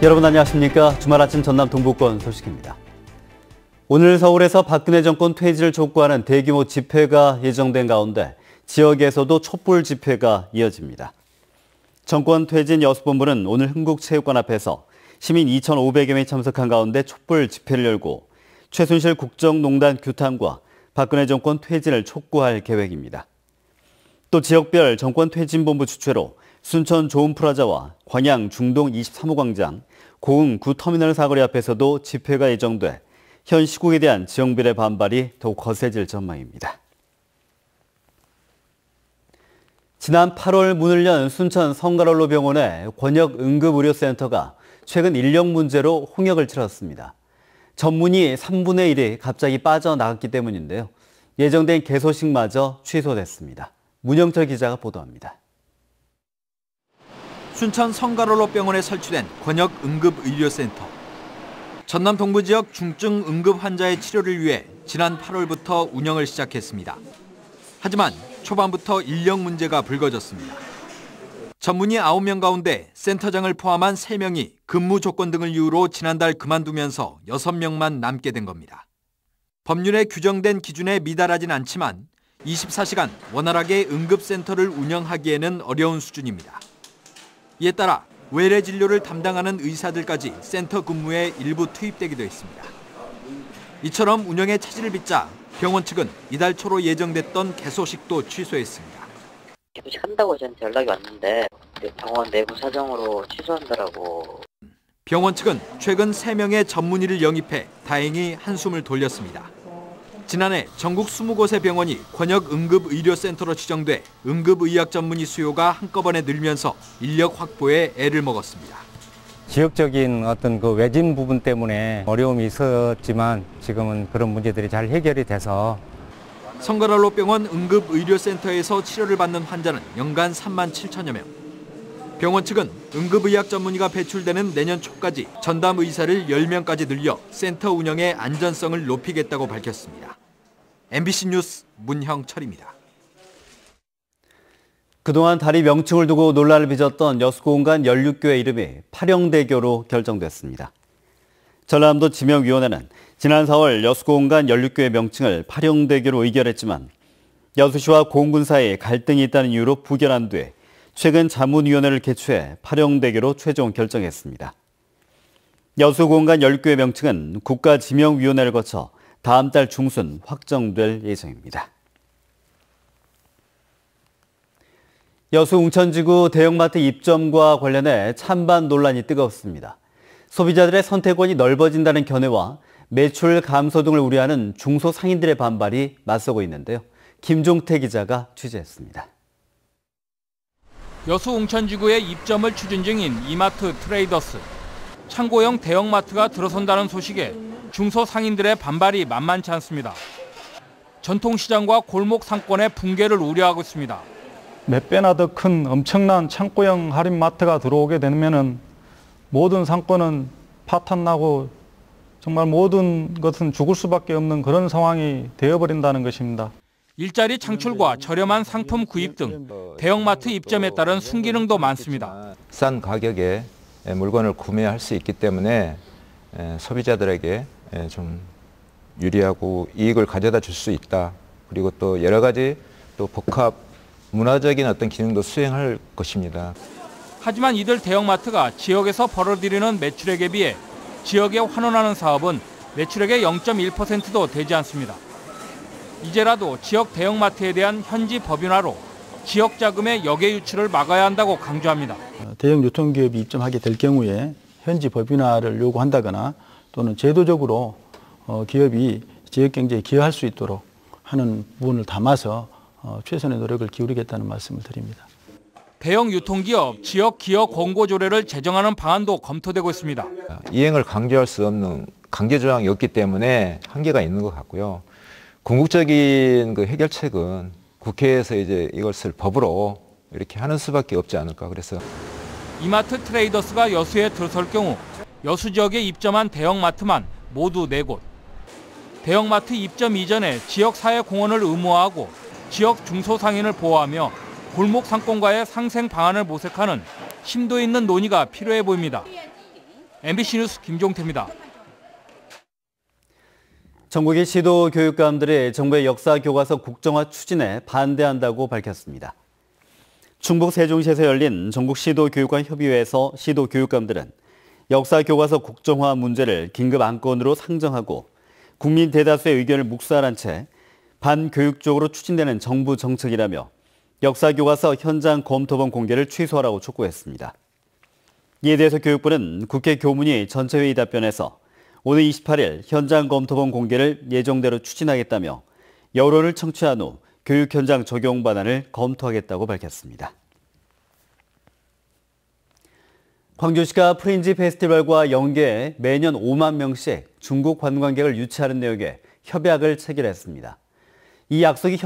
여러분 안녕하십니까? 주말 아침 전남 동부권 소식입니다. 오늘 서울에서 박근혜 정권 퇴진을 촉구하는 대규모 집회가 예정된 가운데 지역에서도 촛불 집회가 이어집니다. 정권 퇴진 여수본부는 오늘 흥국체육관 앞에서 시민 2,500여 명이 참석한 가운데 촛불 집회를 열고 최순실 국정농단 규탄과 박근혜 정권 퇴진을 촉구할 계획입니다. 또 지역별 정권 퇴진본부 주최로 순천 좋은프라자와 광양 중동 23호 광장, 고흥 구터미널 사거리 앞에서도 집회가 예정돼 현 시국에 대한 지역별의 반발이 더욱 거세질 전망입니다. 지난 8월 문을 연 순천 성가롤로 병원의 권역 응급의료센터가 최근 인력 문제로 홍역을 치렀습니다. 전문의 3분의 1이 갑자기 빠져나갔기 때문인데요. 예정된 개소식마저 취소됐습니다. 문영철 기자가 보도합니다. 순천 성가롤로 병원에 설치된 권역 응급의료센터. 전남 동부 지역 중증 응급 환자의 치료를 위해 지난 8월부터 운영을 시작했습니다. 하지만 초반부터 인력 문제가 불거졌습니다. 전문의 9명 가운데 센터장을 포함한 3명이 근무 조건 등을 이유로 지난달 그만두면서 6명만 남게 된 겁니다. 법률에 규정된 기준에 미달하진 않지만 24시간 원활하게 응급센터를 운영하기에는 어려운 수준입니다. 이에 따라 외래 진료를 담당하는 의사들까지 센터 근무에 일부 투입되기도 했습니다. 이처럼 운영에 차질을 빚자 병원 측은 이달 초로 예정됐던 개소식도 취소했습니다. 개소식한다고 저한테 연락이 왔는데 병원 내부 사정으로 취소한다라고. 병원 측은 최근 3명의 전문의를 영입해 다행히 한숨을 돌렸습니다. 지난해 전국 20곳의 병원이 권역 응급의료센터로 지정돼 응급의학 전문의 수요가 한꺼번에 늘면서 인력 확보에 애를 먹었습니다. 지역적인 어떤 그 외진 부분 때문에 어려움이 있었지만 지금은 그런 문제들이 잘 해결이 돼서 성가롤로 병원 응급의료센터에서 치료를 받는 환자는 연간 3만 7천여 명. 병원 측은 응급의학 전문의가 배출되는 내년 초까지 전담 의사를 10명까지 늘려 센터 운영의 안전성을 높이겠다고 밝혔습니다. MBC 뉴스 문형철입니다. 그동안 다리 명칭을 두고 논란을 빚었던 여수공간 연륙교회 이름이 파령대교로 결정됐습니다. 전라남도 지명위원회는 지난 4월 여수공간 연륙교회 명칭을 파령대교로 의결했지만 여수시와 공군 사이에 갈등이 있다는 이유로 부결한 뒤에 최근 자문위원회를 개최해 파령대교로 최종 결정했습니다. 여수공간 연륙교회 명칭은 국가지명위원회를 거쳐 다음 달 중순 확정될 예정입니다. 여수 웅천지구 대형마트 입점과 관련해 찬반 논란이 뜨겁습니다. 소비자들의 선택권이 넓어진다는 견해와 매출 감소 등을 우려하는 중소상인들의 반발이 맞서고 있는데요. 김종태 기자가 취재했습니다. 여수 웅천지구에 입점을 추진 중인 이마트 트레이더스. 창고형 대형마트가 들어선다는 소식에 중소상인들의 반발이 만만치 않습니다. 전통시장과 골목 상권의 붕괴를 우려하고 있습니다. 몇 배나 더 큰 엄청난 창고형 할인마트가 들어오게 되면 모든 상권은 파탄나고 정말 모든 것은 죽을 수밖에 없는 그런 상황이 되어버린다는 것입니다. 일자리 창출과 저렴한 상품 구입 등 대형마트 입점에 따른 순기능도 많습니다. 싼 가격에 물건을 구매할 수 있기 때문에 소비자들에게 좀 유리하고 이익을 가져다 줄 수 있다. 그리고 또 여러 가지 또 복합 문화적인 어떤 기능도 수행할 것입니다. 하지만 이들 대형마트가 지역에서 벌어들이는 매출액에 비해 지역에 환원하는 사업은 매출액의 0.1%도 되지 않습니다. 이제라도 지역 대형마트에 대한 현지 법인화로 지역 자금의 역외 유출을 막아야 한다고 강조합니다. 대형 유통기업이 입점하게 될 경우에 현지 법인화를 요구한다거나 또는 제도적으로 기업이 지역 경제에 기여할 수 있도록 하는 부분을 담아서 최선의 노력을 기울이겠다는 말씀을 드립니다. 대형 유통기업 지역 기여 권고 조례를 제정하는 방안도 검토되고 있습니다. 이행을 강제할 수 없는 강제 조항이 없기 때문에 한계가 있는 것 같고요. 궁극적인 그 해결책은 국회에서 이제 이것을 법으로 이렇게 하는 수밖에 없지 않을까. 그래서 이마트 트레이더스가 여수에 들어설 경우 여수 지역에 입점한 대형마트만 모두 4곳. 대형마트 입점 이전에 지역사회공헌을 의무화하고 지역 중소상인을 보호하며 골목 상권과의 상생 방안을 모색하는 심도 있는 논의가 필요해 보입니다. MBC 뉴스 김종태입니다. 전국의 시도 교육감들이 정부의 역사 교과서 국정화 추진에 반대한다고 밝혔습니다. 충북 세종시에서 열린 전국 시도 교육관 협의회에서 시도 교육감들은 역사 교과서 국정화 문제를 긴급 안건으로 상정하고 국민 대다수의 의견을 묵살한 채 반교육적으로 추진되는 정부 정책이라며 역사 교과서 현장 검토본 공개를 취소하라고 촉구했습니다. 이에 대해서 교육부는 국회 교문위 전체회의 답변에서 오늘 28일 현장 검토본 공개를 예정대로 추진하겠다며 여론을 청취한 후 교육 현장 적용 방안을 검토하겠다고 밝혔습니다. 광주시가 프린지 페스티벌과 연계해 매년 5만 명씩 중국 관광객을 유치하는 내용의 협약을 체결했습니다. 이 약속이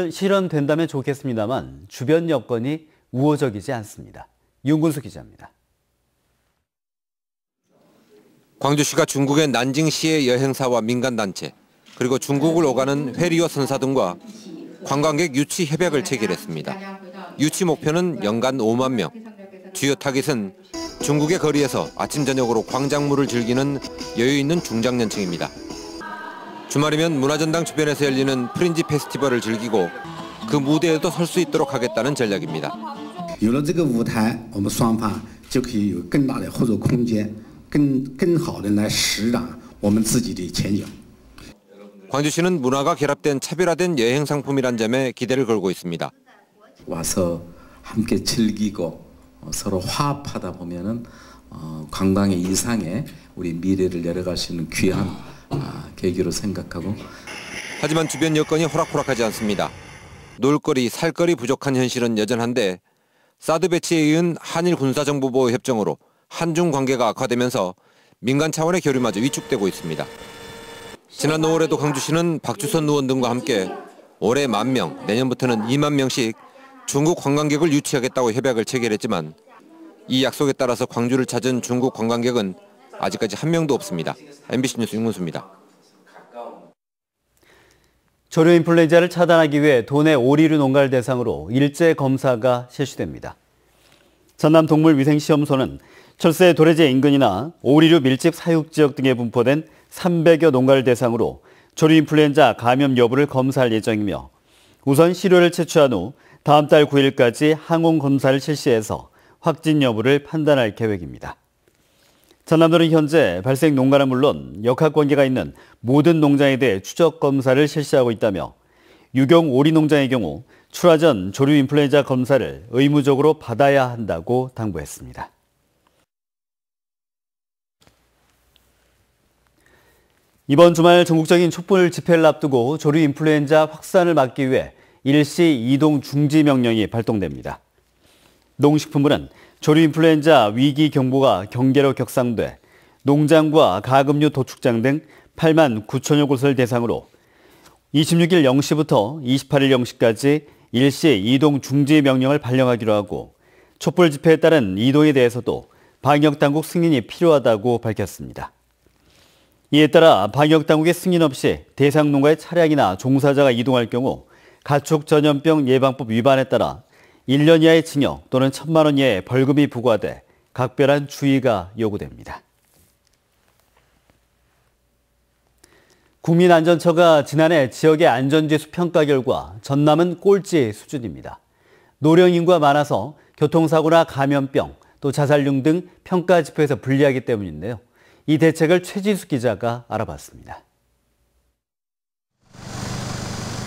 실현된다면 좋겠습니다만 주변 여건이 우호적이지 않습니다. 윤군수 기자입니다. 광주시가 중국의 난징시의 여행사와 민간단체, 그리고 중국을 오가는 회리와 선사 등과 관광객 유치 협약을 체결했습니다. 유치 목표는 연간 5만 명. 주요 타깃은 중국의 거리에서 아침 저녁으로 광작물을 즐기는 여유 있는 중장년층입니다. 주말이면 문화전당 주변에서 열리는 프린지 페스티벌을 즐기고 그 무대에도 설 수 있도록 하겠다는 전략입니다. 有了这个舞台，我们双方就可以有更大的合作空间，更好的来施展我们自己的前景。 광주시는 문화가 결합된 차별화된 여행 상품이란 점에 기대를 걸고 있습니다. 와서 함께 즐기고 서로 화합하다 보면은 관광의 이상의 우리 미래를 열어갈 수 있는 귀한 계기로 생각하고. 하지만 주변 여건이 호락호락하지 않습니다. 놀거리, 살거리 부족한 현실은 여전한데 사드 배치에 이은 한일 군사정보보호 협정으로 한중 관계가 악화되면서 민간 차원의 교류마저 위축되고 있습니다. 지난 5월에도 광주시는 박주선 의원 등과 함께 올해 1만 명, 내년부터는 2만 명씩 중국 관광객을 유치하겠다고 협약을 체결했지만 이 약속에 따라서 광주를 찾은 중국 관광객은 아직까지 한 명도 없습니다. MBC 뉴스 윤문수입니다. 조류 인플루엔자를 차단하기 위해 도내 오리류 농가를 대상으로 일제 검사가 실시됩니다. 전남 동물위생시험소는 철새 도래지 인근이나 오리류 밀집 사육 지역 등에 분포된 300여 농가를 대상으로 조류 인플루엔자 감염 여부를 검사할 예정이며 우선 시료를 채취한 후 다음 달 9일까지 항원 검사를 실시해서 확진 여부를 판단할 계획입니다. 전남도는 현재 발생 농가는 물론 역학관계가 있는 모든 농장에 대해 추적 검사를 실시하고 있다며 유경 오리 농장의 경우 출하 전 조류 인플루엔자 검사를 의무적으로 받아야 한다고 당부했습니다. 이번 주말 전국적인 촛불 집회를 앞두고 조류 인플루엔자 확산을 막기 위해 일시 이동 중지 명령이 발동됩니다. 농식품부는 조류 인플루엔자 위기 경보가 경계로 격상돼 농장과 가금류 도축장 등 8만 9천여 곳을 대상으로 26일 0시부터 28일 0시까지 일시 이동 중지 명령을 발령하기로 하고 촛불 집회에 따른 이동에 대해서도 방역당국 승인이 필요하다고 밝혔습니다. 이에 따라 방역당국의 승인 없이 대상 농가의 차량이나 종사자가 이동할 경우 가축전염병 예방법 위반에 따라 1년 이하의 징역 또는 1,000만 원 이하의 벌금이 부과돼 각별한 주의가 요구됩니다. 국민안전처가 지난해 지역의 안전지수 평가 결과 전남은 꼴찌 수준입니다. 노령 인구가 많아서 교통사고나 감염병, 또 자살률 등 평가 지표에서 불리하기 때문인데요. 이 대책을 최지수 기자가 알아봤습니다.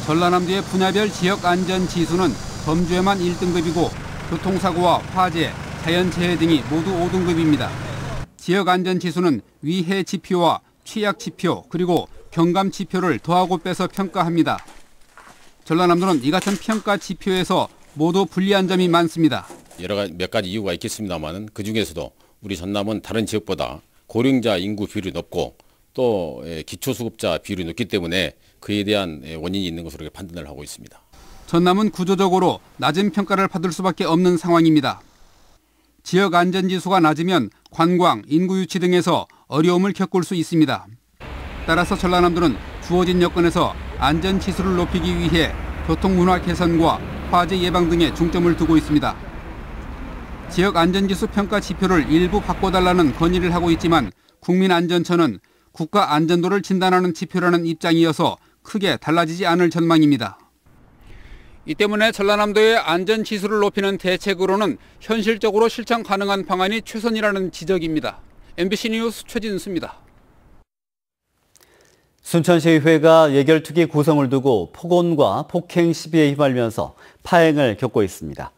전라남도의 분야별 지역 안전지수는 범죄만 1등급이고 교통사고와 화재, 자연재해 등이 모두 5등급입니다. 지역 안전지수는 위해 지표와 취약 지표 그리고 경감 지표를 더하고 빼서 평가합니다. 전라남도는 이 같은 평가 지표에서 모두 불리한 점이 많습니다. 몇 가지 이유가 있겠습니다만 그중에서도 우리 전남은 다른 지역보다 고령자 인구 비율이 높고 또 기초수급자 비율이 높기 때문에 그에 대한 원인이 있는 것으로 판단을 하고 있습니다. 전남은 구조적으로 낮은 평가를 받을 수밖에 없는 상황입니다. 지역 안전지수가 낮으면 관광, 인구 유치 등에서 어려움을 겪을 수 있습니다. 따라서 전라남도는 주어진 여건에서 안전지수를 높이기 위해 교통문화 개선과 화재 예방 등에 중점을 두고 있습니다. 지역 안전지수 평가 지표를 일부 바꿔달라는 건의를 하고 있지만 국민안전처는 국가 안전도를 진단하는 지표라는 입장이어서 크게 달라지지 않을 전망입니다. 이 때문에 전라남도의 안전지수를 높이는 대책으로는 현실적으로 실천 가능한 방안이 최선이라는 지적입니다. MBC 뉴스 최진수입니다. 순천시의회가 예결특위 구성을 두고 폭언과 폭행 시비에 휘말리면서 파행을 겪고 있습니다.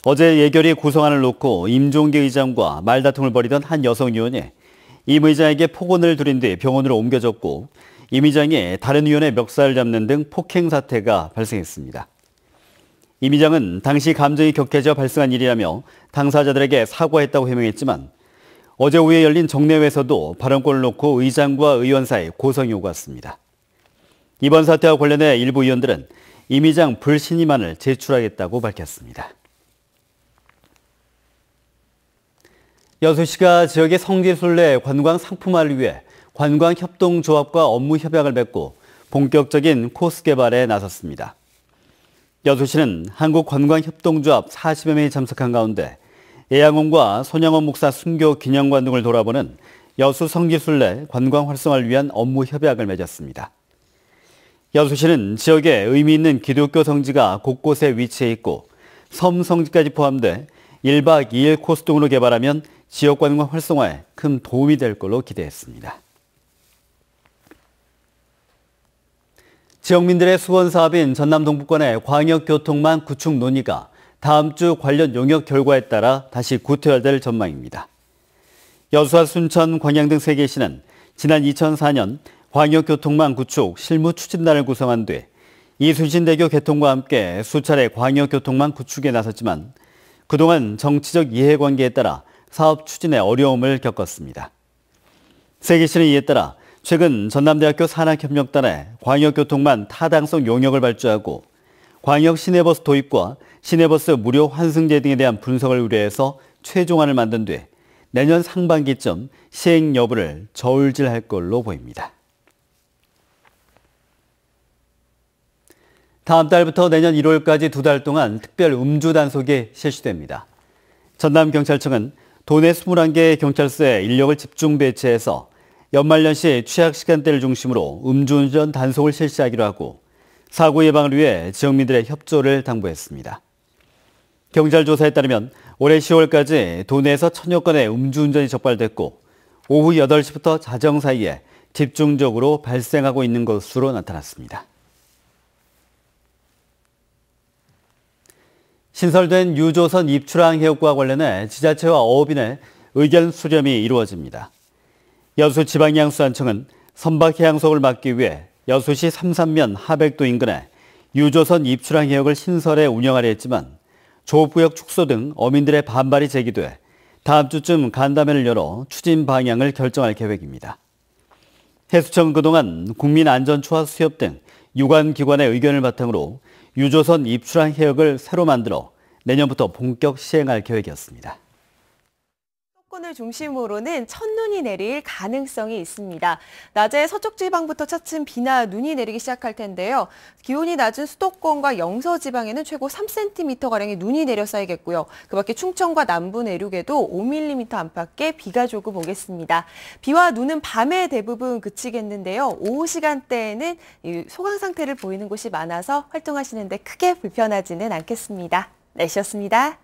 어제 예결위 구성안을 놓고 임종기 의장과 말다툼을 벌이던 한 여성 의원이 임 의장에게 폭언을 들인 뒤 병원으로 옮겨졌고 임 의장이 다른 의원의 멱살을 잡는 등 폭행 사태가 발생했습니다. 임 의장은 당시 감정이 격해져 발생한 일이라며 당사자들에게 사과했다고 해명했지만 어제 오후에 열린 정례회에서도 발언권을 놓고 의장과 의원 사이 고성이 오고 왔습니다. 이번 사태와 관련해 일부 의원들은 임 의장 불신임안을 제출하겠다고 밝혔습니다. 여수시가 지역의 성지순례 관광 상품화를 위해 관광협동조합과 업무 협약을 맺고 본격적인 코스 개발에 나섰습니다. 여수시는 한국관광협동조합 40여 명이 참석한 가운데 예양원과 손양원 목사 순교 기념관 등을 돌아보는 여수 성지순례 관광 활성화를 위한 업무 협약을 맺었습니다. 여수시는 지역에 의미 있는 기독교 성지가 곳곳에 위치해 있고 섬 성지까지 포함돼 1박 2일 코스 등으로 개발하면 지역 관광 활성화에 큰 도움이 될 걸로 기대했습니다. 지역민들의 수건 사업인 전남 동북권의 광역교통망 구축 논의가 다음 주 관련 용역 결과에 따라 다시 구태화될 전망입니다. 여수와 순천, 광양 등 3개시는 지난 2004년 광역교통망 구축 실무 추진단을 구성한 뒤 이순신대교 개통과 함께 수차례 광역교통망 구축에 나섰지만 그동안 정치적 이해관계에 따라 사업 추진에 어려움을 겪었습니다. 3개시는 이에 따라 최근 전남대학교 산학협력단에 광역교통망 타당성 용역을 발주하고 광역 시내버스 도입과 시내버스 무료 환승제 등에 대한 분석을 의뢰해서 최종안을 만든 뒤 내년 상반기쯤 시행 여부를 저울질할 걸로 보입니다. 다음 달부터 내년 1월까지 2달 동안 특별 음주 단속이 실시됩니다. 전남경찰청은 도내 21개의 경찰서에 인력을 집중 배치해서 연말연시 취약 시간대를 중심으로 음주운전 단속을 실시하기로 하고 사고 예방을 위해 지역민들의 협조를 당부했습니다. 경찰 조사에 따르면 올해 10월까지 도내에서 1000여 건의 음주운전이 적발됐고 오후 8시부터 자정 사이에 집중적으로 발생하고 있는 것으로 나타났습니다. 신설된 유조선 입출항 해역과 관련해 지자체와 어업인의 의견 수렴이 이루어집니다. 여수지방해양수산청은 선박해양속을 막기 위해 여수시 삼산면 하백도 인근에 유조선 입출항 해역을 신설해 운영하려 했지만 조업구역 축소 등 어민들의 반발이 제기돼 다음 주쯤 간담회를 열어 추진 방향을 결정할 계획입니다. 해수청은 그동안 국민안전초화수협 등 유관기관의 의견을 바탕으로 유조선 입출항 해역을 새로 만들어 내년부터 본격 시행할 계획이었습니다. 수도권을 중심으로는 첫눈이 내릴 가능성이 있습니다. 낮에 서쪽 지방부터 차츰 비나 눈이 내리기 시작할 텐데요. 기온이 낮은 수도권과 영서 지방에는 최고 3cm가량의 눈이 내려 쌓이겠고요. 그 밖에 충청과 남부 내륙에도 5mm 안팎의 비가 조금 오겠습니다. 비와 눈은 밤에 대부분 그치겠는데요. 오후 시간대에는 소강 상태를 보이는 곳이 많아서 활동하시는데 크게 불편하지는 않겠습니다. 날씨였습니다.